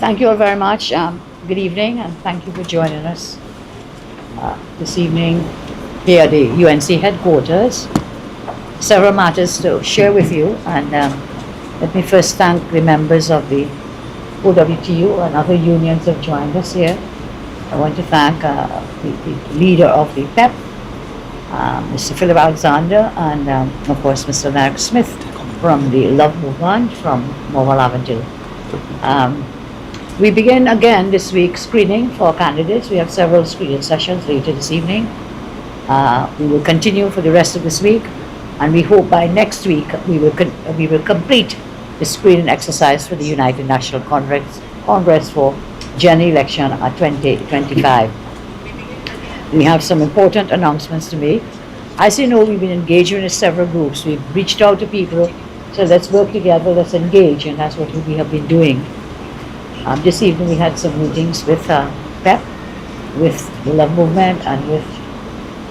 Thank you all very much. Good evening, and thank you for joining us this evening here at the UNC headquarters. Several matters to share with you, and let me first thank the members of the OWTU and other unions who have joined us here. I want to thank the leader of the PEP, Mr. Philip Alexander, and of course Mr. Larry Smith from the Love Movement from Morwell Avenue. We begin again this week screening for candidates. We have several screening sessions later this evening. We will continue for the rest of this week, and we hope by next week we will complete the screening exercise for the United National Congress for General Election 2025. We have some important announcements to make. As you know, we've been engaging with several groups. We've reached out to people, so let's work together, let's engage, and that's what we have been doing. This evening we had some meetings with PEP, with the Love Movement, and with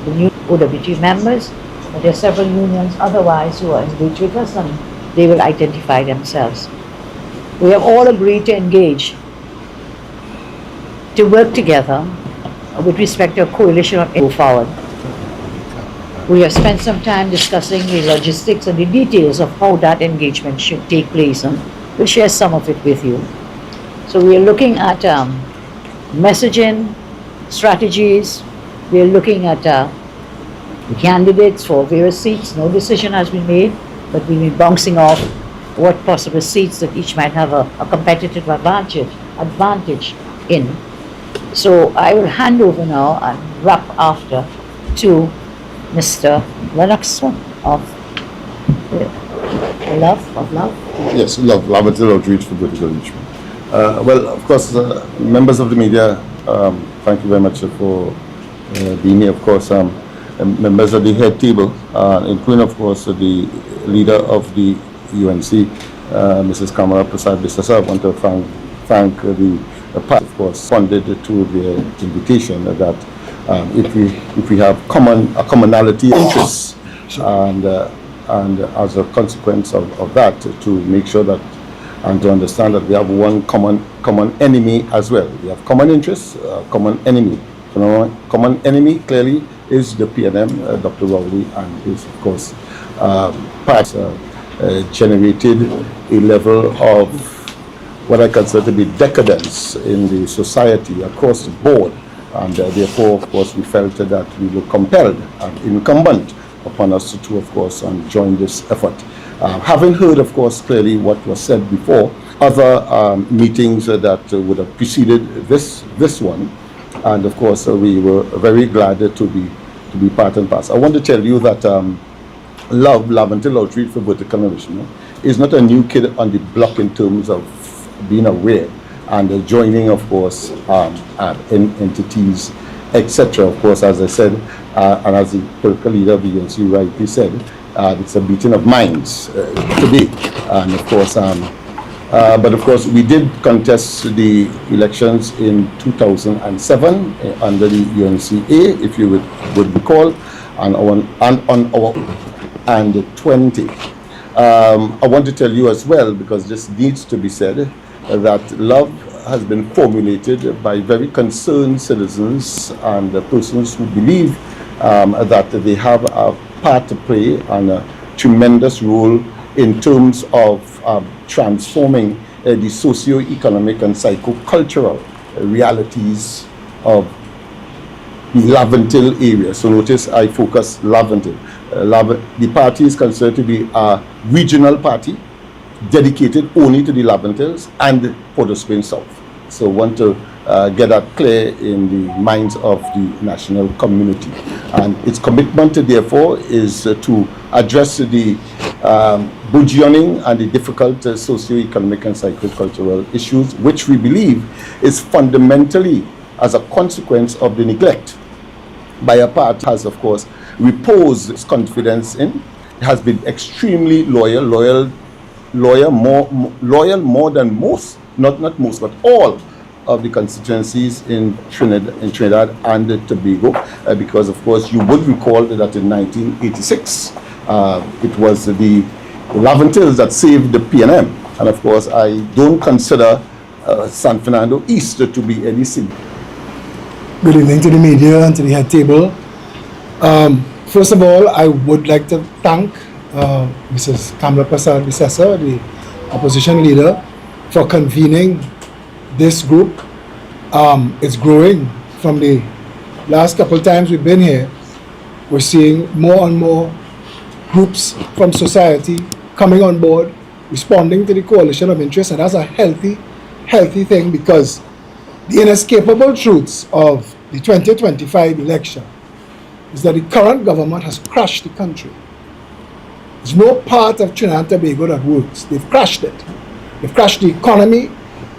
the new OWT members. But there are several unions otherwise who are engaged with us, and they will identify themselves. We have all agreed to engage, to work together with respect to a coalition of go forward. We have spent some time discussing the logistics and the details of how that engagement should take place, and we'll share some of it with you. So we are looking at messaging, strategies. We are looking at the candidates for various seats. No decision has been made, but we'll be bouncing off what possible seats that each might have a competitive advantage in. So I will hand over now and wrap after to Mr. Lennox of Love. Yes, Love until outreach for political enrichment. Well, of course, members of the media, thank you very much for being here. Of course, members of the head table, including, of course, the leader of the UNC, Mrs. Kamala Prasad Bisasa. I want to thank the party, of course, responded to the invitation that if we have a commonality interests, and as a consequence of that, to make sure that and to understand that we have one common enemy as well. We have common interests, common enemy. Common enemy clearly is the PNM, Dr. Rowley, and his, of course, parts generated a level of what I consider to be decadence in the society across the board, and therefore, of course, we felt that we were compelled and incumbent upon us to, of course, join this effort. Having heard, of course, clearly what was said before, other meetings that would have preceded this one, and of course we were very glad to be part and parcel. I want to tell you that Love until outreach for vertical enrichment is not a new kid on the block in terms of being aware and joining, of course, in entities, etc. Of course, as I said, and as the political leader of the UNC rightly said, it's a meeting of minds today, and of course, but of course, we did contest the elections in 2007 under the UNCA, if you would recall, and on our and 20. I want to tell you as well, because this needs to be said, that Love has been formulated by very concerned citizens and persons who believe that they have a part to play and a tremendous role in terms of transforming the socio-economic and psycho-cultural realities of the Laventille area. So notice I focus Laventille. The party is considered to be a regional party dedicated only to the Laventilles and Port of Spain South. So want to get that clear in the minds of the national community. And its commitment, therefore, is to address the burgeoning and the difficult socio-economic and psycho-cultural issues, which we believe is fundamentally as a consequence of the neglect by a party has, of course, reposed its confidence in. It has been extremely loyal more than most, not most, but all of the constituencies in Trinidad and Tobago, because of course you would recall that in 1986 it was the Laventilles that saved the PNM, And of course, I don't consider San Fernando East to be any city. Good evening to the media and to the head table. First of all, I would like to thank Mrs. Kamala Prasad Bissessa, the opposition leader, for convening this group. It's growing. From the last couple times we've been here, we're seeing more and more groups from society coming on board, responding to the coalition of interest, and that's a healthy thing, because the inescapable truths of the 2025 election is that the current government has crashed the country. There's no part of Trinidad and Tobago that works. They've crashed it. They've crashed the economy,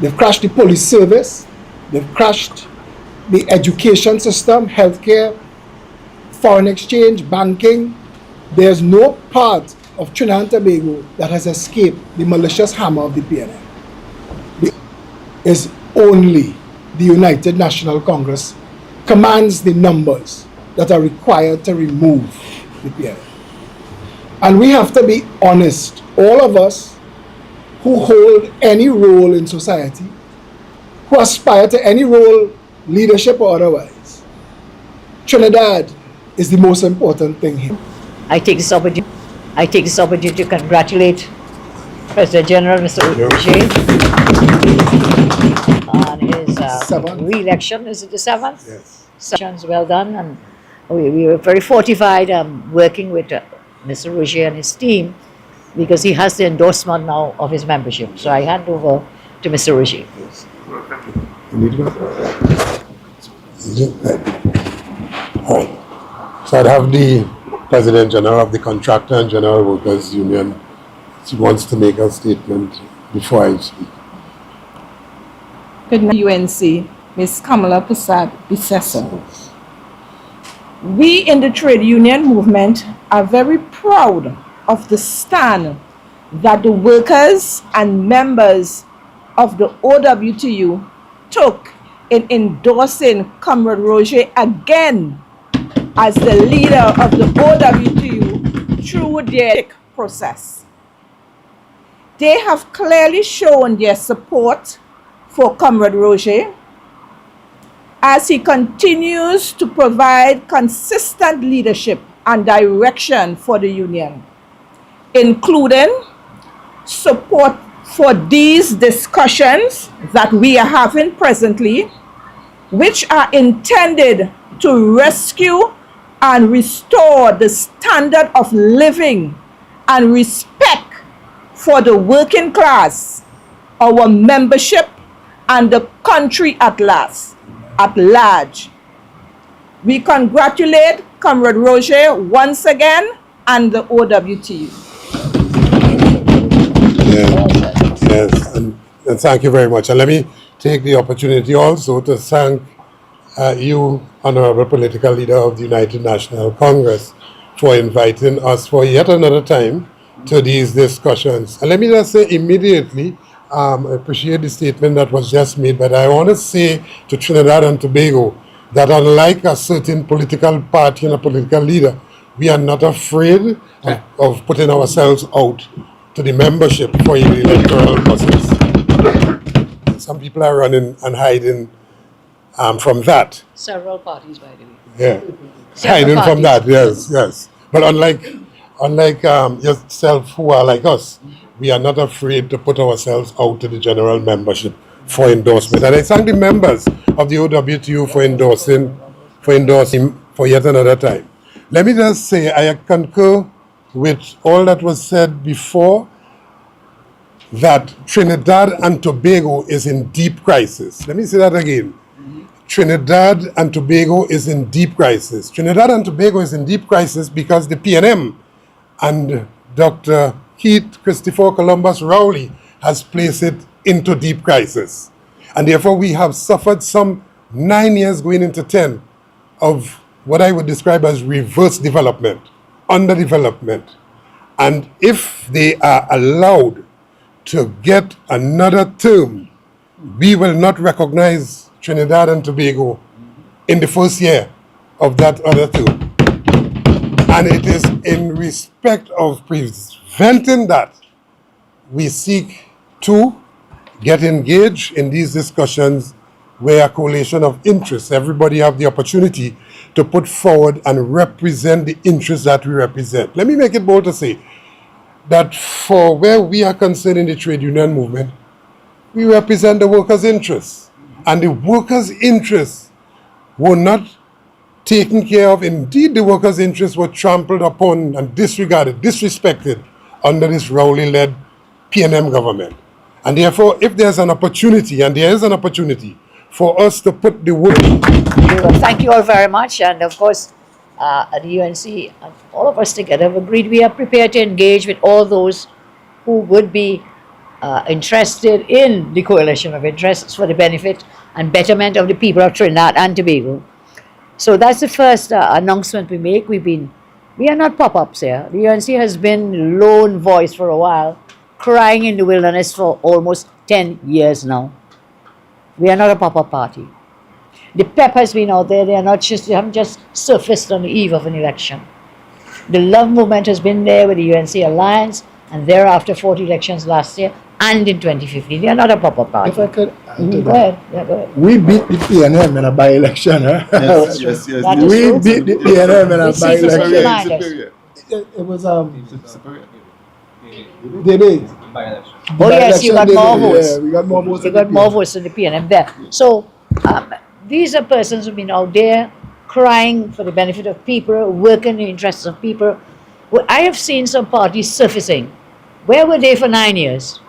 they've crashed the police service, they've crashed the education system, healthcare, foreign exchange, banking. There's no part of Trinidad and Tobago that has escaped the malicious hammer of the PNM. It's only the United National Congress commands the numbers that are required to remove the PNM. And we have to be honest, all of us who hold any role in society, who aspire to any role, leadership or otherwise, Trinidad is the most important thing here. I take this opportunity to congratulate President General Mr. Roger on his re-election. Is it the 7th? Yes. Sessions well done, and we were very fortified working with Mr. Roger and his team, because he has the endorsement now of his membership. So I hand over to Mr. Roger. All right. So I'd have the President General of the Contractor and General Workers Union. She wants to make a statement before I speak. Good night, UNC, Ms. Kamala Prasad Bissessa. We in the trade union movement are very proud of the stand that the workers and members of the OWTU took in endorsing Comrade Roger again as the leader of the OWTU through their process. They have clearly shown their support for Comrade Roger as he continues to provide consistent leadership and direction for the union, including support for these discussions that we are having presently, which are intended to rescue and restore the standard of living and respect for the working class, our membership, and the country at large. We congratulate Comrade Roger once again and the OWTU. Yes, and thank you very much. And let me take the opportunity also to thank you, Honorable Political Leader of the United National Congress, for inviting us for yet another time to these discussions. And let me just say immediately, I appreciate the statement that was just made, but I want to say to Trinidad and Tobago that unlike a certain political party and a political leader, we are not afraid of putting ourselves out to the membership for the electoral process. Some people are running and hiding from that. Several parties, by the way. Yeah, Several hiding from that, parties. yes. But unlike yourself who are like us, we are not afraid to put ourselves out to the general membership for endorsement. And I thank the members of the OWTU for endorsing for yet another time. Let me just say I concur with all that was said before, that Trinidad and Tobago is in deep crisis. Let me say that again. Trinidad and Tobago is in deep crisis. Trinidad and Tobago is in deep crisis because the PNM and Dr. Keith Christopher Columbus Rowley has placed it into deep crisis. And therefore we have suffered some 9 years going into 10 of what I would describe as reverse development, underdevelopment. And if they are allowed to get another term, we will not recognize Trinidad and Tobago in the first year of that other term. And it is in respect of preventing that we seek Two, get engaged in these discussions where a coalition of interests, everybody have the opportunity to put forward and represent the interests that we represent. Let me make it bold to say that for where we are concerned in the trade union movement, we represent the workers' interests. And the workers' interests were not taken care of. Indeed, the workers' interests were trampled upon and disregarded, disrespected under this Rowley-led PNM government. And therefore, if there's an opportunity, and there is an opportunity, for us to put the work. Well, thank you all very much. And of course, at the UNC, all of us together have agreed we are prepared to engage with all those who would be interested in the coalition of interests for the benefit and betterment of the people of Trinidad and Tobago. So that's the first announcement we make. We are not pop-ups here. The UNC has been lone voice for a while, crying in the wilderness for almost 10 years now. We are not a pop-up party. The pep has been out there. They haven't just surfaced on the eve of an election. The love movement has been there with the UNC Alliance, and thereafter 40 elections last year and in 2015. They are not a pop-up party. If I could add to Go that. ahead. Yeah, go ahead. We beat the PNM in a by-election. Huh? Yes, yes, yes. That is We true. beat the PNM in a We see this by-election. remind us. It was they did. Oh yes, you got more votes. Yeah, we got more votes. You than got the more PNM. votes than the PNM there. So these are persons who've been out there crying for the benefit of people, working in the interests of people. Well, I have seen some parties surfacing. Where were they for 9 years?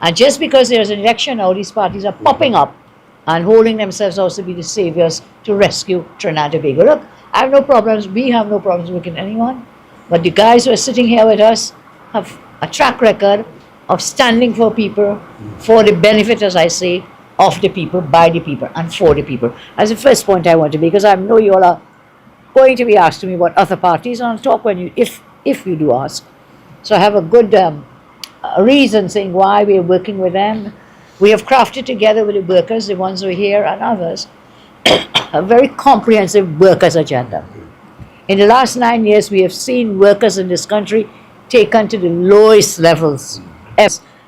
And just because there's an election now, these parties are popping up and holding themselves out to be the saviors to rescue Trinidad and Tobago. Look, I have no problems. We have no problems working with anyone. But the guys who are sitting here with us have a track record of standing for people, for the benefit, as I say, of the people, by the people, and for the people. That's the first point I want to make, because I know you all are going to be asking me about other parties, and I'll talk when you, if you do ask. So I have a good reason saying why we are working with them. We have crafted together with the workers, the ones who are here and others, a very comprehensive workers' agenda. In the last 9 years, we have seen workers in this country taken to the lowest levels,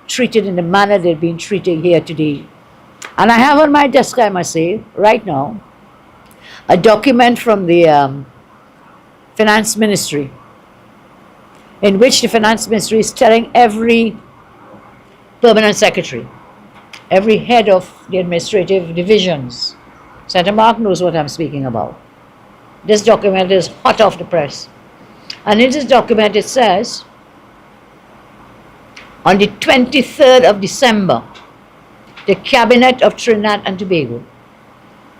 treated in the manner they've been treated here today. And I have on my desk, I must say, right now, a document from the Finance Ministry, in which the Finance Ministry is telling every permanent secretary, every head of the administrative divisions. Senator Mark knows what I'm speaking about. This document is hot off the press. And in this document it says, on the 23rd of December, the Cabinet of Trinidad and Tobago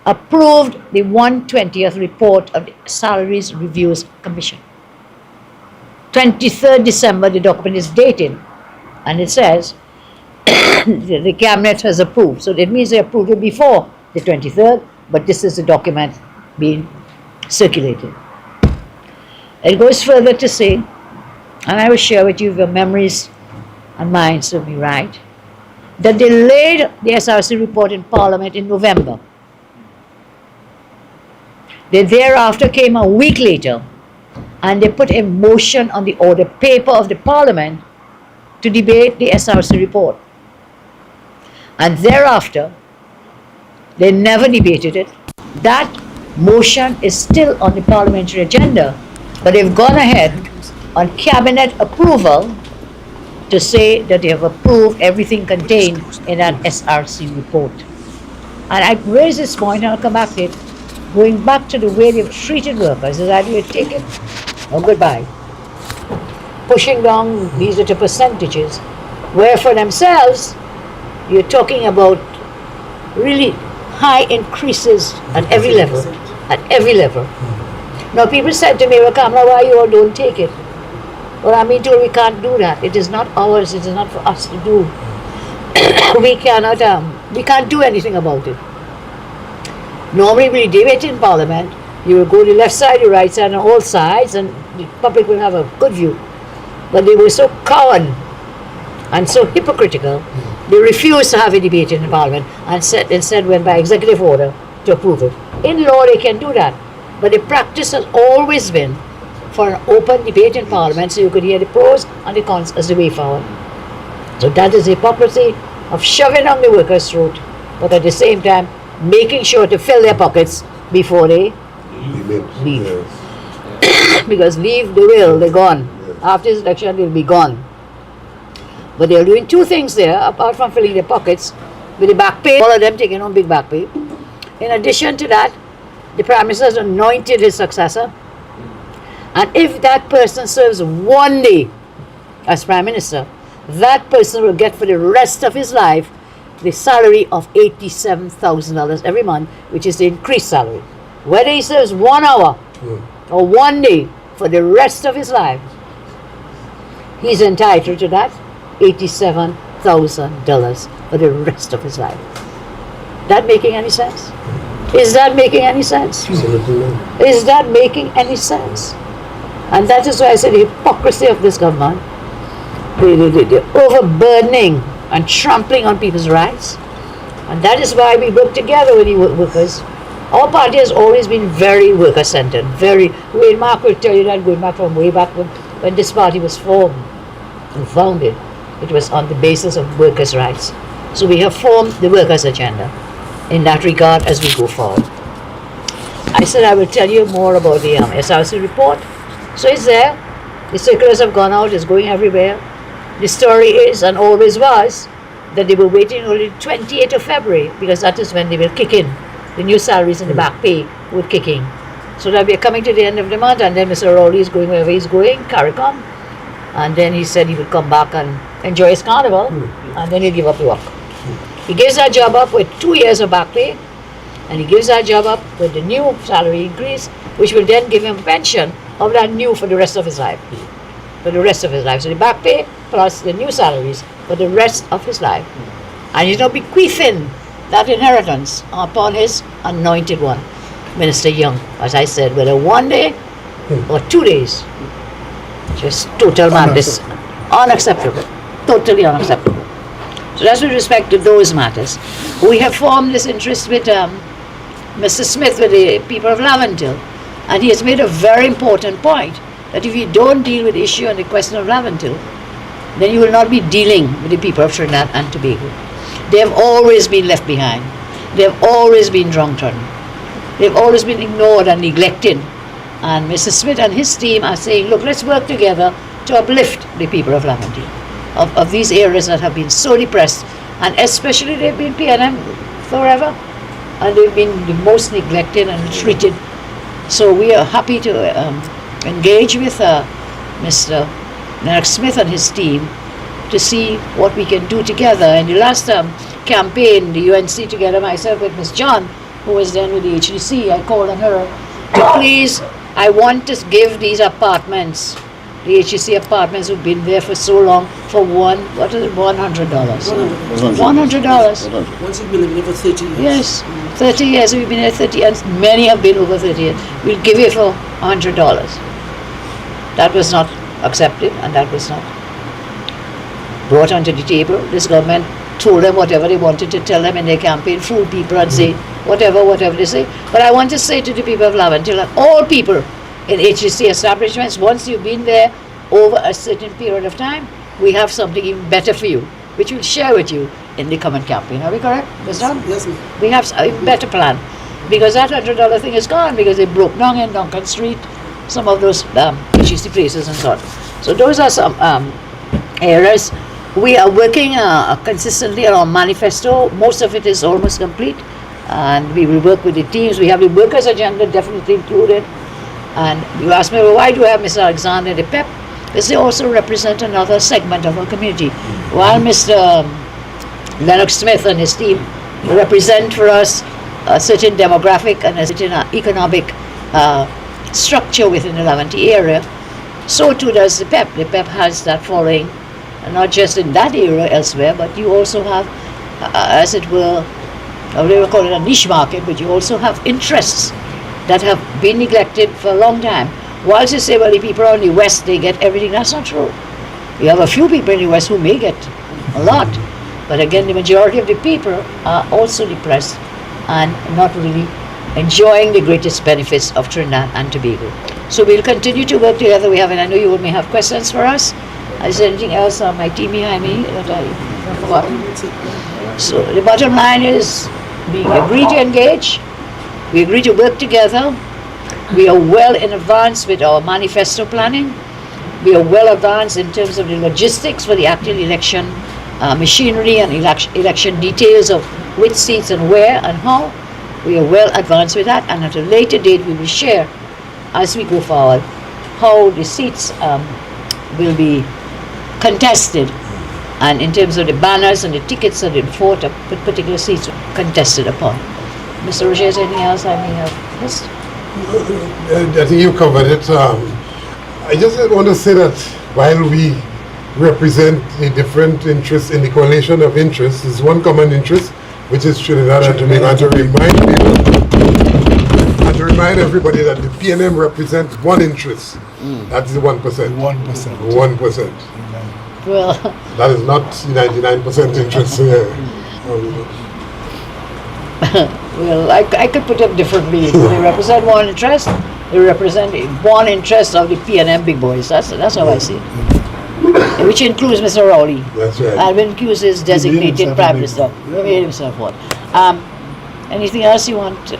approved the 120th report of the Salaries Reviews Commission. 23rd December, the document is dated, and it says the Cabinet has approved. So that means they approved it before the 23rd, but this is the document being circulated. It goes further to say, and I will share with you if your memories and mine serve me right, that they laid the SRC report in Parliament in November. They thereafter came a week later and they put a motion on the order paper of the Parliament to debate the SRC report. And thereafter, they never debated it. That motion is still on the parliamentary agenda, but they've gone ahead on cabinet approval to say that they have approved everything contained in that SRC report. And I raise this point, and I'll come back to it, going back to the way they've treated workers, is either you take it or goodbye. Pushing down these little percentages, where for themselves, you're talking about really high increases at every level, Now people said to me, well, Kamala, why you all don't take it? Well, I mean, told we can't do that. It is not ours, it is not for us to do. we can't do anything about it. Normally, when you debate in Parliament, you will go to the left side, the right side, on all sides, and the public will have a good view. But they were so coward and so hypocritical, they refused to have a debate in the Parliament and instead went by executive order to approve it. In law, they can do that. But the practice has always been for an open debate in Parliament so you could hear the pros and the cons as the way forward. So that is hypocrisy of shoving down the workers' throat, but at the same time making sure to fill their pockets before they leave. Because leave they will, they're gone. After this election they'll be gone. But they're doing two things there, apart from filling their pockets with the back pay, all of them taking on big back pay. In addition to that, the Prime Minister has anointed his successor. And if that person serves one day as Prime Minister, that person will get for the rest of his life the salary of $87,000 every month, which is the increased salary. Whether he serves 1 hour or 1 day for the rest of his life, he's entitled to that $87,000 for the rest of his life. That making any sense? Is that making any sense? Is that making any sense? And that is why I say the hypocrisy of this government, the overburdening and trampling on people's rights. And that is why we work together with the workers. Our party has always been very worker-centered, very. Wayne Mark will tell you that going back from way back when this party was formed and founded, it was on the basis of workers' rights. So we have formed the workers' agenda in that regard as we go forward. I said I will tell you more about the SRC report. So it's there. The circulars have gone out, it's going everywhere. The story is, and always was, that they were waiting only 28th of February, because that is when they will kick in. The new salaries and the back pay would kick in. So that we are coming to the end of the month, and then Mr. Rowley is going wherever he's going, CARICOM. And then he said he would come back and enjoy his carnival, and then he'll give up the work. He gives that job up with 2 years of back pay, and he gives that job up with the new salary increase, which will then give him a pension of that new for the rest of his life. For the rest of his life. So the back pay plus the new salaries for the rest of his life. And he's now bequeathing that inheritance upon his anointed one, Minister Young, as I said, whether 1 day or 2 days. Just total madness. Unacceptable. Totally unacceptable. So that's with respect to those matters. We have formed this interest with Mr. Smith, with the people of Laventille, and he has made a very important point, that if you don't deal with the issue and the question of Laventille, then you will not be dealing with the people of Trinidad and Tobago. They have always been left behind. They have always been downtrodden. They have always been ignored and neglected. And Mr. Smith and his team are saying, look, let's work together to uplift the people of Laventille, of these areas that have been so depressed, and especially they've been PNM forever, and they've been the most neglected and treated. So we are happy to engage with Mr. Leonard Smith and his team to see what we can do together. In the last campaign, the UNC together, myself with Ms. John, who was then with the HDC, I called on her to please, I want to give these apartments, the HDC apartments who've been there for so long, for $100. $100. Once you've been living there for 30 years. Yes, 30 years, we've been here 30 years, and many have been over 30 years. We'll give you for $100. That was not accepted, and that was not brought onto the table. This government told them whatever they wanted to tell them in their campaign, fool people and say whatever they say. But I want to say to the people of Laventille, and all people in HDC establishments, once you've been there over a certain period of time, we have something even better for you, which we'll share with you in the coming campaign. Are we correct, Ms. Dunn? Yes, ma'am. We have a better plan, because that $100 thing is gone, because they broke down in Duncan Street, some of those HDC places and so on. So those are some areas. We are working consistently on our manifesto. Most of it is almost complete, and we will work with the teams. We have the workers' agenda definitely included. And you ask me, well, why do we have Mr. Alexander the PEP? Because they also represent another segment of our community. While Mr. Lennox Smith and his team represent for us a certain demographic and a certain economic structure within the Laventille area, so too does the PEP. The PEP has that following, not just in that area, elsewhere, but you also have, as it were, I would call it a niche market, but you also have interests that have been neglected for a long time. Whilst you say, well, the people on the West, they get everything, that's not true. You have a few people in the West who may get a lot, but again, the majority of the people are also depressed and not really enjoying the greatest benefits of Trinidad and Tobago. So we'll continue to work together. We have, and I know you may have questions for us, Is there anything else on my team behind me that I've forgotten? So the bottom line is we agree to engage, we agree to work together, we are well in advance with our manifesto planning, we are well advanced in terms of the logistics for the actual election machinery and election details of which seats and where and how. We are well advanced with that, and at a later date we will share as we go forward how the seats will be contested, and in terms of the banners and the tickets and the vote of particular seats contested upon. Mr. Roger, is there anything else I may have missed? I think you covered it. I just want to say that while we represent the different interests in the coalition of interests, there's one common interest, which is Trinidad and Jamaica, and to remind everybody that the PNM represents one interest. That's the 1%. 1%. 1%. Well, That is not the 99% interest here. well, I could put it differently. They represent one interest. They represent one interest of the PNM big boys. That's how I see it. Which includes Mr. Rowley. That's right. And includes his designated himself Prime a big Minister. He made himself one. Anything else you want to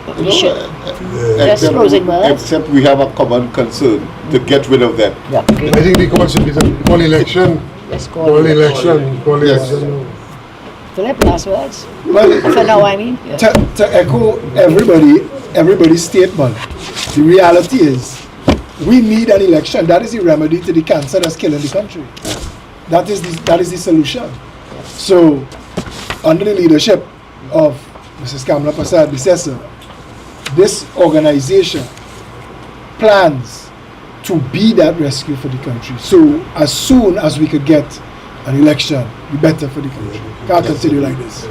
just closing words? Except we have a common concern to get rid of that. Yeah, okay. I think the call should be the call election. Let's Call election. Call Yes. election. Philip, last words? Well, For now, I mean. Yeah. to echo everybody's statement, the reality is we need an election. That is the remedy to the cancer that's killing the country. That is the solution. So, under the leadership of Mrs. Kamala Prasad Bissessa, this organization plans to be that rescue for the country. So, as soon as we could get an election, be better for the country. Can't continue like this.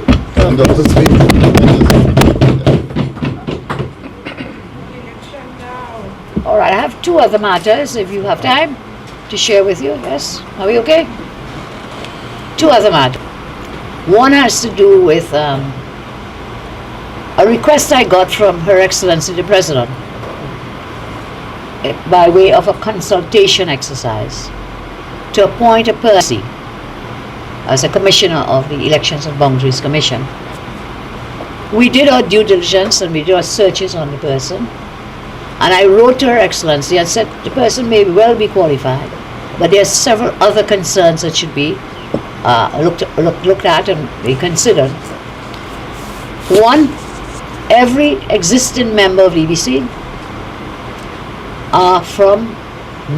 All right, I have two other matters, if you have time to share with you. Yes? Are we okay? Two other matters. One has to do with a request I got from Her Excellency the President by way of a consultation exercise to appoint a person as a commissioner of the Elections and Boundaries Commission. We did our due diligence and we did our searches on the person, and I wrote to Her Excellency and said the person may well be qualified, but there are several other concerns that should be looked at and be considered. One, every existing member of EBC are from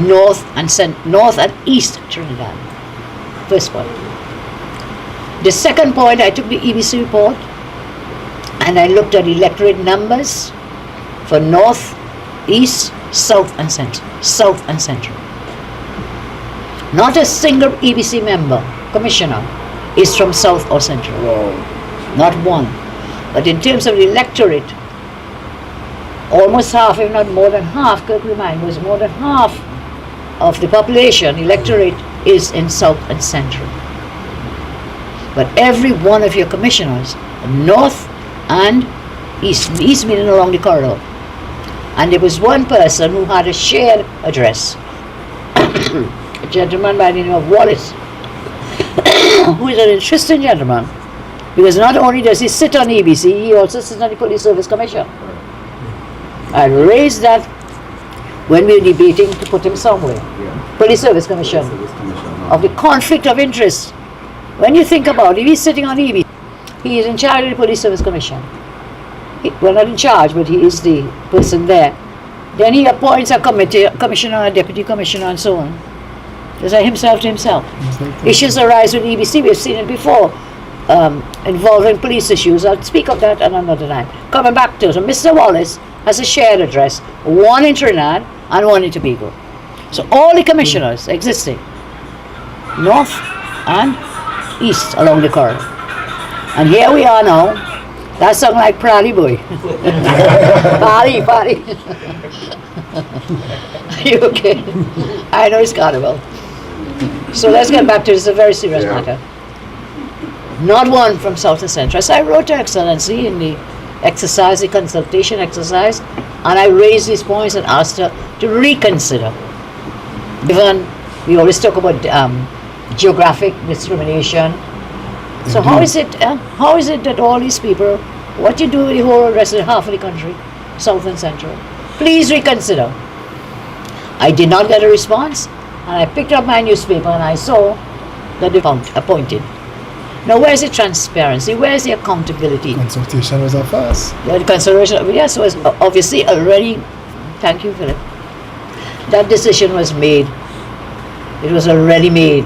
North and East Trinidad. First point. The second point, I took the EBC report and I looked at electorate numbers for North, East, South and Central. Not a single EBC member, commissioner, is from South or Central. Not one. But in terms of the electorate, almost half, if not more than half, Kirk remind was more than half of the population electorate is in South and Central. But every one of your commissioners, North and East meaning along the corridor. And there was one person who had a shared address, a gentleman by the name of Wallace, who is an interesting gentleman, because not only does he sit on EBC, he also sits on the Police Service Commission. I raised that when we were debating to put him somewhere. Police Service Commission. Of the conflict of interest. When you think about it, he's sitting on EBC. He is in charge of the Police Service Commission. Well, not in charge, but he is the person there. Then he appoints a commissioner, a deputy commissioner, and so on. It's like himself to himself. Issues arise with EBC, we've seen it before, involving police issues. I'll speak of that on another time. Coming back to it, so Mr. Wallace has a shared address, one in Trinidad and one in Tobago. So all the commissioners existing, North and East along the corridor. And here we are now. That sounds like Prally boy. Party. Are you okay? I know it's carnival. So let's get back to this. It's a very serious matter. Not one from South and Central. So I wrote to Excellency in the exercise, the consultation exercise, and I raised these points and asked her to reconsider. Given we always talk about geographic discrimination. So how is it that all these people, what you do with the whole rest of the half of the country, South and Central? Please reconsider. I did not get a response, and I picked up my newspaper and I saw that they appointed. Now where's the transparency? Where's the accountability? Consultation was a first. The consideration, yes, was obviously already. Thank you, Philip. That decision was made. It was already made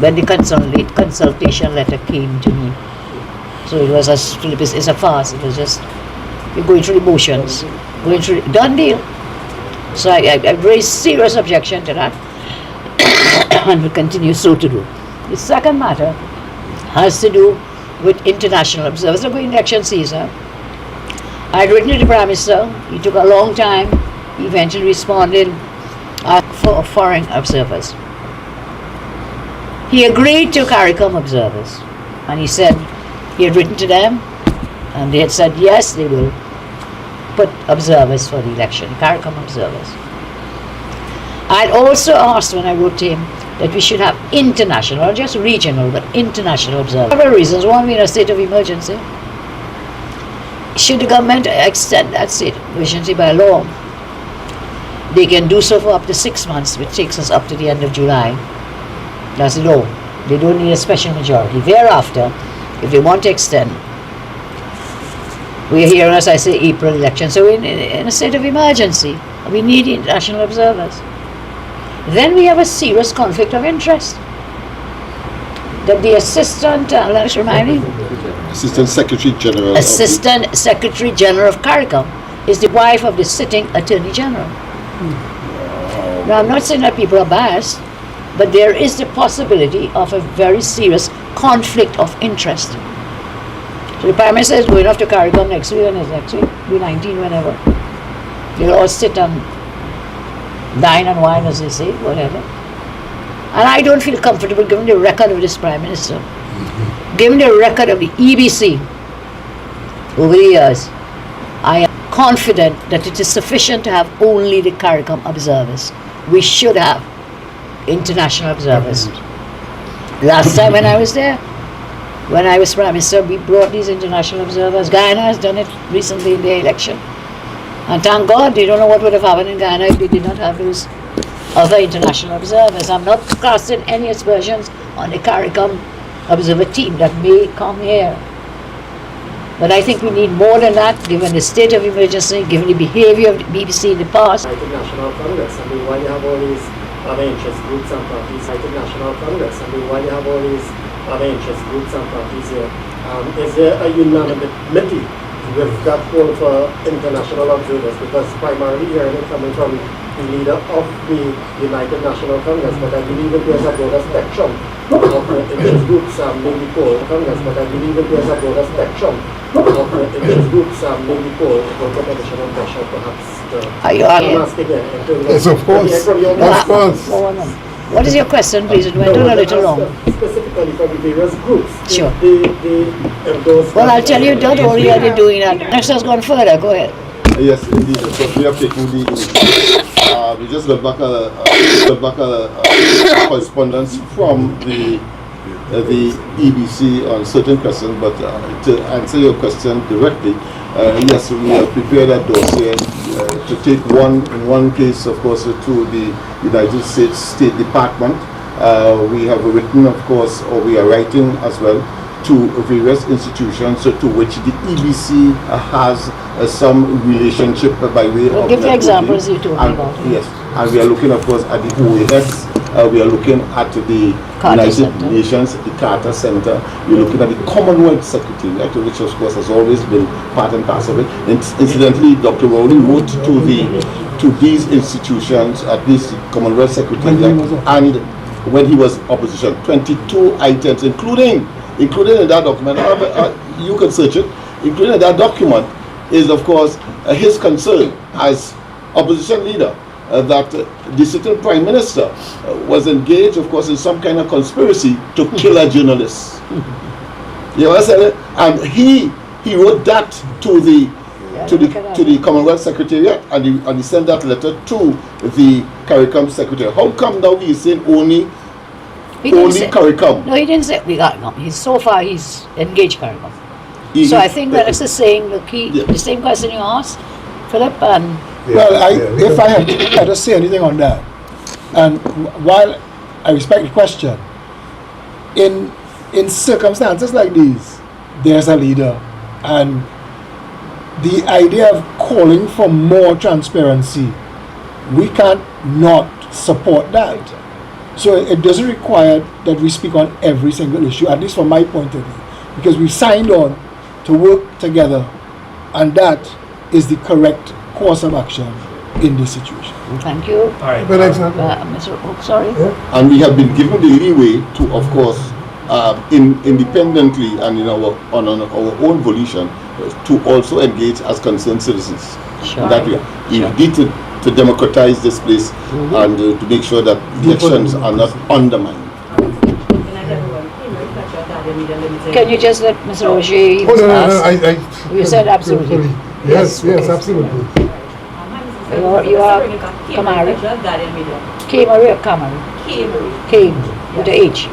when the consultation letter came to me. So it was, as Philip is a farce. It was just you're going through the motions, going through done deal. So I raised serious objection to that, and will continue so to do. The second matter has to do with international observers. We're going election season. I had written to the Prime Minister. He took a long time. He eventually responded for foreign observers. He agreed to CARICOM observers, and he said he had written to them, and they had said yes, they will put observers for the election, CARICOM observers. I had also asked when I wrote to him that we should have international, not just regional, but international observers. Several reasons. One, we're in a state of emergency. Should the government extend that state of emergency by law, they can do so for up to 6 months, which takes us up to the end of July. That's the law. They don't need a special majority. Thereafter, if they want to extend, we're here, as I say, April election. So we're in a state of emergency. We need international observers. Then we have a serious conflict of interest. That the Assistant Secretary General. Assistant Secretary General of CARICOM is the wife of the sitting Attorney General. Now, I'm not saying that people are biased, but there is the possibility of a very serious conflict of interest. So the Prime Minister is going off to CARICOM next week, and it's next week, be 19, whenever. They'll all sit and dine and wine, as they say, whatever. And I don't feel comfortable given the record of this Prime Minister, given the record of the EBC over the years. I am confident that it is sufficient to have only the CARICOM observers. We should have international observers. Last time when I was there, when I was Prime Minister, we brought these international observers. Guyana has done it recently in their election. And thank God, they don't know what would have happened in Guyana if they did not have those other international observers. I'm not casting any aspersions on the CARICOM observer team that may come here. But I think we need more than that, given the state of emergency, given the behavior of the BBC in the past. National Congress, I mean, why you have all these other interest groups and parties like the National Congress, I mean, why you have all these other interest groups and parties here? Is there a unanimity with that call for international observers? Because primarily here they're coming from the leader of the United National Congress, but I believe that there's a broader spectrum of interest groups maybe called Congress, but I believe that there's a broader spectrum of interest groups maybe called for additional pressure perhaps. Yes, of course. Of course. What is your question, please? It went on a little long. Specifically for the various groups. Sure. Those Well, I'll tell you, not only are they doing that, next has gone further. Go ahead. Yes, indeed. Of course, we have taken the. We just got back a correspondence from the EBC on certain questions, but to answer your question directly, yes, we have prepared a dossier to take in one case, of course, to the United States State Department. We have written, of course, or we are writing as well, to various institutions to which the EBC has some relationship by way of. Give the examples you told me about. Yes, and we are looking, of course, at the OAS. We are looking at the United Nations, the Carter Center. We're looking at the Commonwealth Secretariat, which, of course, has always been part and parcel of it. Incidentally, Dr. Rowley wrote to these institutions, at least the Commonwealth Secretariat, and when he was opposition, 22 items, including in that document, you can search it, including in that document is, of course, his concern as opposition leader that the sitting Prime Minister was engaged, of course, in some kind of conspiracy to kill a journalist. You understand? And he wrote that to the Commonwealth Secretariat, and he sent that letter to the CARICOM Secretary. How come now he is saying only He didn't only say, CARICOM. no, he didn't say we got no. So far, he's engaged CARICOM. He- So I think that is the saying, Yeah. the same question you asked, Philip, and Well, if I had to say anything on that, and while I respect the question, in circumstances like these, there's a leader, and the idea of calling for more transparency, we can't not support that. So it doesn't require that we speak on every single issue, at least from my point of view, because we've signed on to work together, and that is the correct course of action in this situation. thank you. But exactly. Mr. Oak, sorry. And we have been given the leeway to, of course, independently and on our own volition, to also engage as concerned citizens. Sure. That we need to democratize this place and to make sure that the elections are not undermined. Can you just let Mr. Roger Oh, no, ask? You said absolutely. Yes, absolutely. You are Kamari? Kamari or Kamari? Kam, with the H.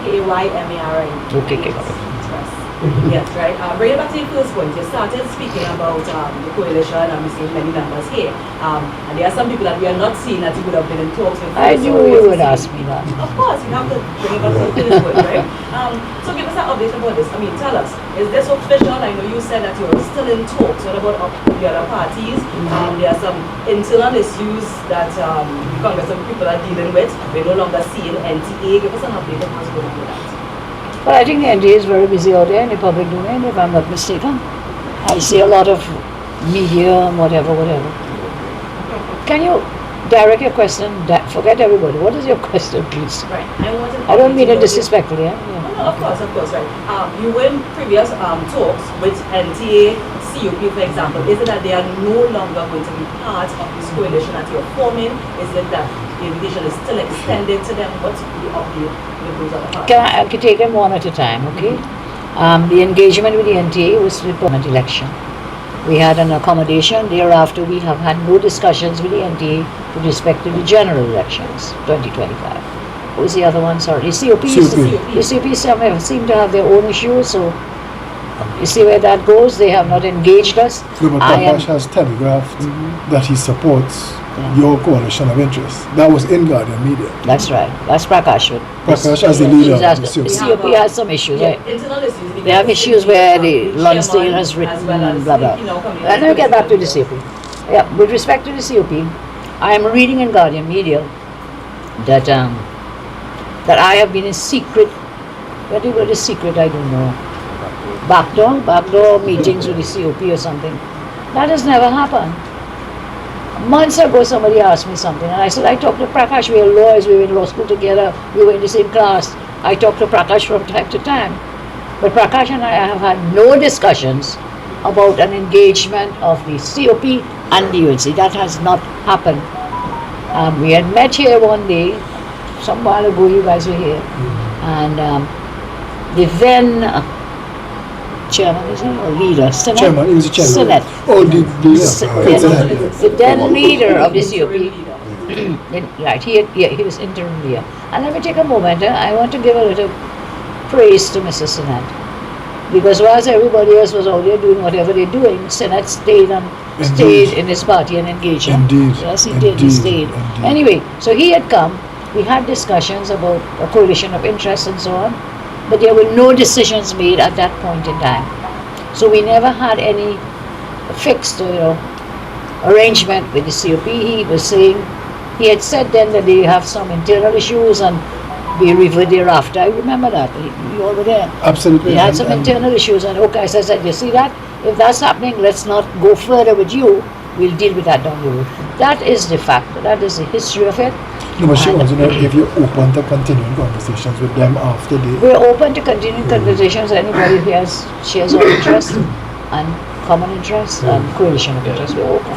Kaymari. Okay, Kamari. Yes, right. Bring it back to the first point. You started speaking about the coalition, and we've seen many members here. And there are some people that we are not seeing that you would have been in talks with. I knew you would ask me that. Of course, you have to bring it back to the first point, right? So give us an update about this. I mean, tell us, is this official? I know you said that you're still in talks. What about the other parties? There are some internal issues that the Congress and people are dealing with. We're no longer seeing NTA. Give us an update on what's going on with that. But I think the NDA is very busy out there in the public domain, if I'm not mistaken. I see a lot of media and whatever. Can you direct your question? Forget everybody. What is your question, please? Right. I don't mean it disrespectfully. Yeah? No, of course, right. You were in previous talks with NTA, CUP, for example. Is it that they are no longer going to be part of this coalition that you're forming? Is it that the invitation is still extended to them? What's the update with those other parties? I can take them one at a time, okay? The engagement with the NTA was the parliament election. We had an accommodation. Thereafter, we have had no discussions with the NTA with respect to the general elections, 2025. What was the other one? Sorry, the COP. The COP seem to have their own issues, so you see where that goes. They have not engaged us. No, but Prakash has telegraphed that he supports your coalition of interests. That was in Guardian Media. That's right. That's Prakash. Prakash as the leader of the The COP. COP has some issues, right? Internal issues. They have issues where the Lonsdale has written blah blah. Let me get back to the COP. Yeah, with respect to the COP, I am reading in Guardian Media that that I have been in secret. What is secret? I don't know. Backdoor meetings with the COP or something. That has never happened. Months ago, somebody asked me something, and I said, I talked to Prakash. We are lawyers. We were in law school together. We were in the same class. I talk to Prakash from time to time. But Prakash and I have had no discussions about an engagement of the COP and the UNC. That has not happened. We had met here one day, some while ago you guys were here, and the then chairman, is he, or leader? Senate? Chairman, he was the chairman. Senate. Oh, The then leader of the COP. Right, he was interim leader. And let me take a moment. I want to give a little praise to Mr. Senate. Because whilst everybody else was out there doing whatever they're doing, Senate stayed in his party and engaged him. Indeed. Yes, he did. He stayed. Indeed. Anyway, so he had come. We had discussions about a coalition of interests and so on, but there were no decisions made at that point in time. So we never had any fixed, arrangement with the COP. He was saying, he had said then that they have some internal issues and be reviewed thereafter. I remember that. You all were there. Absolutely. He had some internal issues, and okay, as I said, you see that? If that's happening, let's not go further with you. We'll deal with that down the road. That is the fact. That is the history of it. No, but she wants to know if you're open to continuing conversations with them after the... We're open to continuing conversations. Anybody who shares our interest and common interest and coalition of interest, we're open.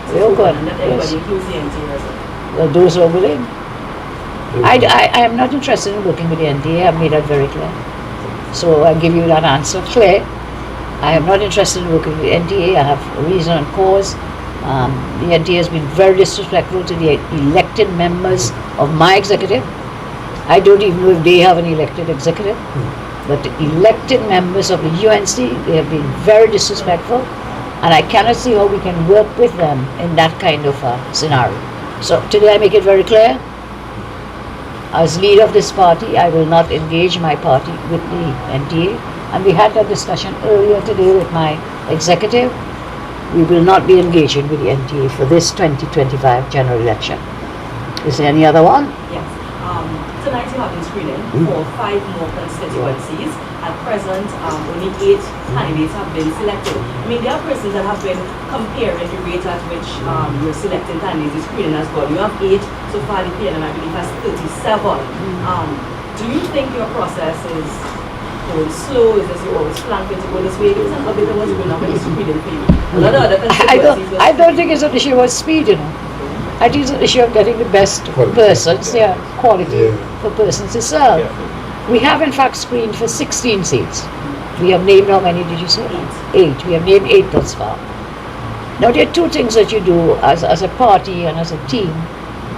We're open. And that everybody includes the NTA as well. Well, those who are willing. I am not interested in working with the NTA. I've made that very clear. So I give you that answer clear. I am not interested in working with the NTA. I have a reason and cause. The NTA has been very disrespectful to the elected members of my executive. I don't even know if they have an elected executive, but the elected members of the UNC, they have been very disrespectful, and I cannot see how we can work with them in that kind of scenario. So today I make it very clear, as leader of this party, I will not engage my party with the NTA, and we had that discussion earlier today with my executive. We will not be engaging with the NTA for this 2025 general election. Is there any other one? Yes. Tonight you have been screening for 5 more constituencies. At present, only 8 candidates have been selected. I mean, there are persons that have been comparing the rate at which you're selecting candidates. The screening has gone. You have 8 so far. The PNM, I believe, has 37. Do you think your process is going slow? Is this you always planning to go this way? Give us an update on what's going on with the screening for you. A lot of other constituencies. I don't think it's an issue of speed, you know. I think it's an issue of getting the best persons, quality for persons to serve. We have in fact screened for 16 seats. We have named, how many did you say? 8. We have named 8 thus far. Now there are 2 things that you do as a party and as a team.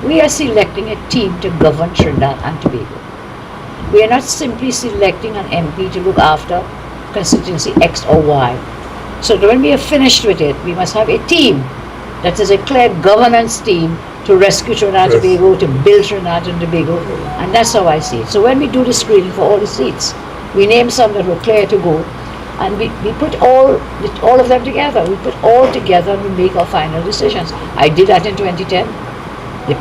We are selecting a team to govern Trinidad and Tobago. We are not simply selecting an MP to look after constituency X or Y. So when we are finished with it, we must have a team that is a clear governance team to rescue Trinidad and Tobago, to build Trinidad and Tobago, and that's how I see it. So when we do the screening for all the seats, we name some that were clear to go, and we put all of them together. We put all together and we make our final decisions. I did that in 2010.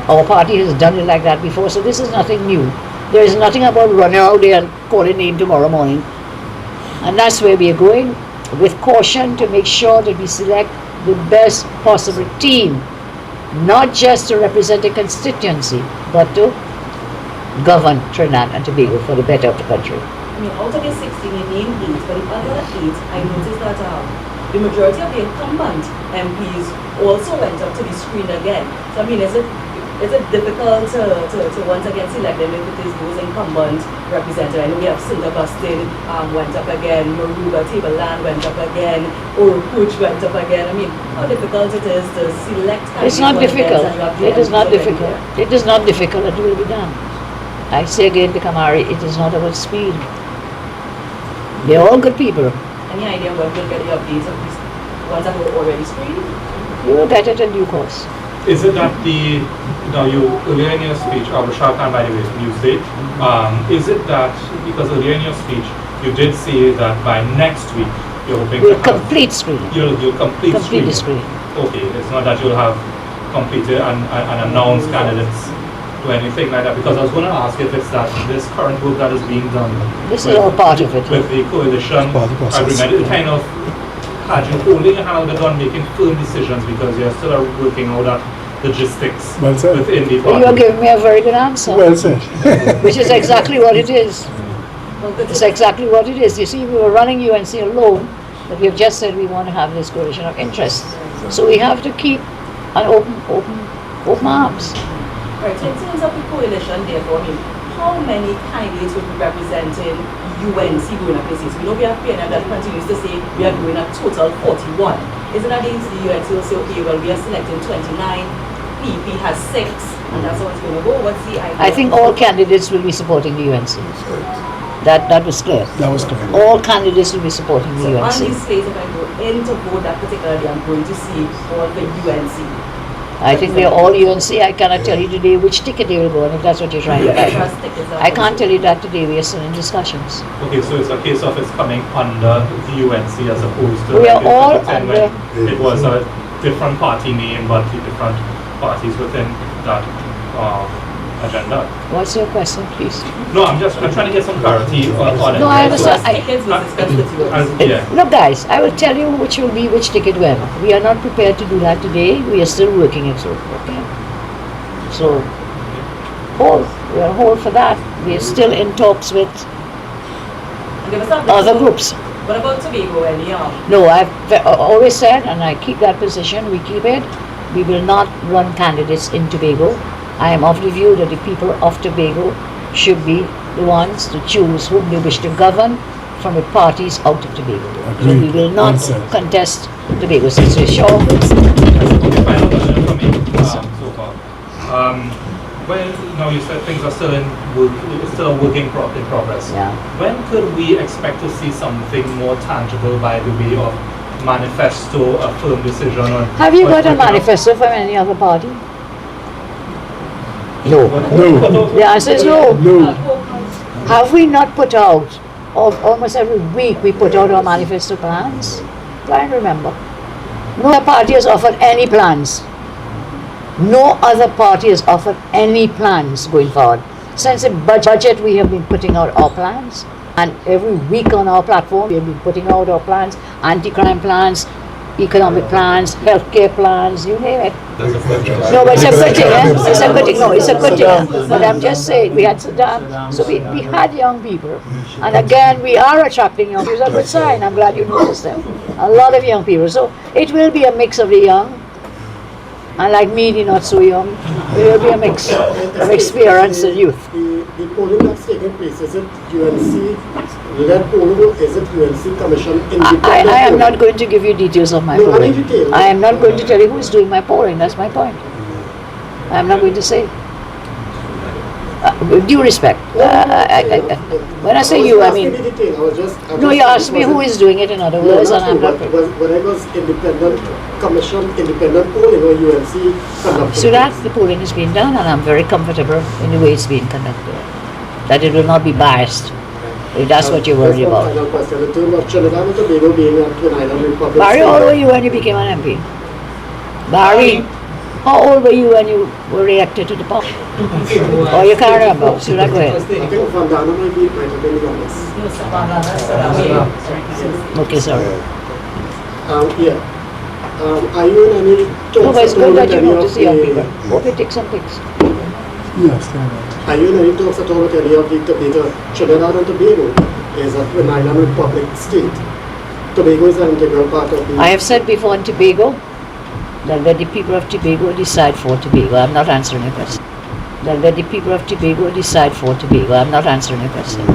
Our party has done it like that before, so this is nothing new. There is nothing about running out there and calling name tomorrow morning. And that's where we are going, with caution, to make sure that we select the best possible team, not just to represent a constituency, but to govern Trinidad and Tobago for the better of the country. I mean, out of the 16, you named 8, but the other 8, I noticed that the majority of the incumbent MPs also went up to be screened again. So I mean, is it difficult to once again select them if it is those incumbent represented? I know we have Cinda Bustin went up again, Maruga Tableland went up again, Urupuch went up again. I mean, how difficult it is to select candidates? It's not difficult. It is not difficult. It is not difficult. It will be done. I say again to Kamari, it is not about speed. They're all good people. Any idea when we'll get the updates of these ones that were already screened? You will get it in due course. Is it that earlier in your speech, Abhishek Khan, by the way, from Newsday, is it that, because earlier in your speech, you did say that by next week, you're hoping We'll to have, complete screening. you'll complete Complete the screening. screening. Okay, it's not that you'll have completed and announced candidates to anything like that, because I was going to ask if it's that this current work that is being done. This is all part of it. With the coalition part of the process. agreement, it kind of had you holding your hand out on making firm decisions because you're still working out that logistics Well said. within the You party. are giving me a very good answer, Well said. which is exactly what it is. It's exactly what it is. You see, we were running UNC alone, but we have just said we want to have this coalition of interest. So we have to keep an open arms. Right, so in terms of the coalition, therefore, I mean, how many candidates will be representing UNC going up this? We know we have PNM that continues to say we are going a total 41. Isn't that the UNC will say, okay, well, we are selecting 29, PP has 6, and that's how it's going to go? What's the idea? I think all candidates will be supporting the UNC. That was clear. That was clear. All candidates will be supporting the So on UNC. these slates, if I go in to vote that particular day, I'm going to see all the UNC. I think they are all UNC. I cannot tell you today which ticket they will go on, if that's what you're trying to find out. I can't tell you that today. We are still in discussions. Okay, so it's a case of it's coming under the UNC as opposed to We are like in all 2010 under- when it was a different party name but the different parties within that agenda. What's your question, please? No, I'm trying to get some clarity on it. No, I right? understand. So, Tickets versus constituents. yeah. Look, guys, I will tell you which will be which ticket when. We are not prepared to do that today. We are still working it through. Okay. So, we are hold for that. We are still in talks with And there was something other to- groups. What about Tobago and No, I've always said, and I keep that position, we keep it, we will not run candidates in Tobago. I am of the view that the people of Tobago should be the ones to choose whom they wish to govern from the parties out of Tobago. So we will not Well said. contest Tobago. So sure. Okay, final question from me so far. Well, now now you said things are still still a work in progress. Yeah. When could we expect to see something more tangible by the way of manifesto, a firm decision on? Have you got a on- manifesto from any other party? No. No. The answer is no. No. Have we not put out, almost every week we put out our manifesto plans? Try and remember. No other party has offered any plans. No other party has offered any plans going forward. Since the budget, we have been putting out our plans, and every week on our platform, we have been putting out our plans, anti-crime plans, economic plans, healthcare plans, you name it. No, but it's a good thing, eh? It's a good thing. No, it's a good thing. But I'm just saying, we had so we had young people, and again, we are attracting young people. It's a good sign. I'm glad you noticed them. A lot of young people. So it will be a mix of the young. And like me, the not so young, it will be a mix of experience and youth. The polling that's taking place, is it UNC-led polling or is it UNC Commission independent? I am not going to give you details of my No, polling. any detail. I am not going to tell you who is doing my polling, that's my point. I am not going to say. With due respect, when I say you, I mean, no, you asked me who is doing it in other words, and I'm not. When I was independent commission, independent polling or UNC conducted. So that the polling is being done, and I'm very comfortable in the way it's being conducted. That it will not be biased, if that's what you're worried about. Final question. In terms of Trinidad and Tobago being a Twin Island Republic. Barry, how old were you when you became an MP? Barry, how old were you when you were elected to the party? Oh, you can't remember. So go ahead. I think Vandana might have been the youngest. Okay, sorry. Yeah. Are you in any No, talks but it's at all good that with you any notice of the young the? people. Okay, take some pics. Yes, Are you in any talks at all with any of the Tobago? Trinidad and Tobago is a Twin Island Republic state. Tobago is an integral part of the. I have said before in Tobago that let the people of Tobago decide for Tobago. I'm not answering your question. That let the people of Tobago decide for Tobago. I'm not answering your question.